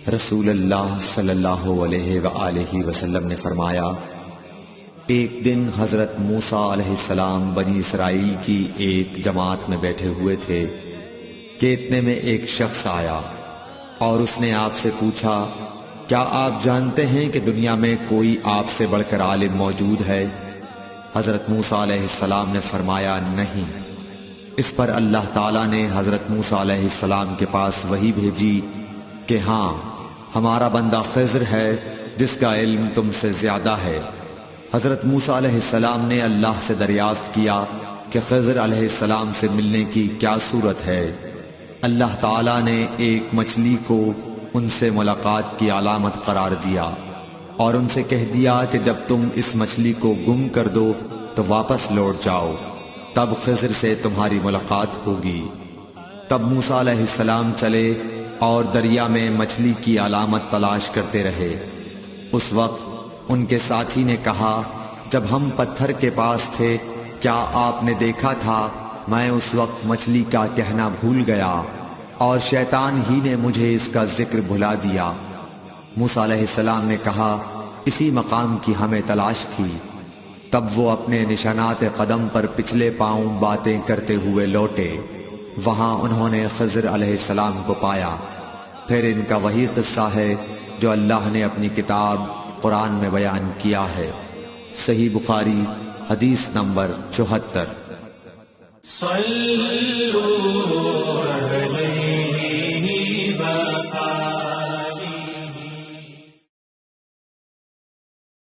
رسول اللہ صلی اللہ علیہ وآلہ وسلم نے فرمایا، ایک دن حضرت موسیٰ علیہ السلام بنی اسرائیل کی ایک جماعت میں بیٹھے ہوئے تھے کہ اتنے میں ایک شخص آیا اور اس نے آپ سے پوچھا، کیا آپ جانتے ہیں کہ دنیا میں کوئی آپ سے بڑھ کر عالم موجود ہے؟ حضرت موسیٰ علیہ السلام نے فرمایا، نہیں۔ اس پر اللہ تعالیٰ نے حضرت موسیٰ علیہ السلام کے پاس وحی بھیجی کہ ہاں، ہمارا بندہ خضر ہے جس کا علم تم سے زیادہ ہے۔ حضرت موسیٰ علیہ السلام نے اللہ سے دریافت کیا کہ خضر علیہ السلام سے ملنے کی کیا صورت ہے؟ اللہ تعالیٰ نے ایک مچھلی کو ان سے ملاقات کی علامت قرار دیا اور ان سے کہہ دیا کہ جب تم اس مچھلی کو گم کر دو تو واپس لوٹ جاؤ، تب خضر سے تمہاری ملاقات ہوگی۔ تب موسیٰ علیہ السلام چلے اور دریا میں مچھلی کی علامت تلاش کرتے رہے۔ اس وقت ان کے ساتھی نے کہا، جب ہم پتھر کے پاس تھے کیا آپ نے دیکھا تھا؟ میں اس وقت مچھلی کا کہنا بھول گیا اور شیطان ہی نے مجھے اس کا ذکر بھلا دیا۔ موسیٰ علیہ السلام نے کہا، اسی مقام کی ہمیں تلاش تھی۔ تب وہ اپنے نشانات قدم پر پچھلے پاؤں باتیں کرتے ہوئے لوٹے۔ وہاں انہوں نے خضر علیہ السلام کو پایا۔ پھر ان کا وہی قصہ ہے جو اللہ نے اپنی کتاب قرآن میں بیان کیا ہے۔ صحیح بخاری حدیث نمبر 74۔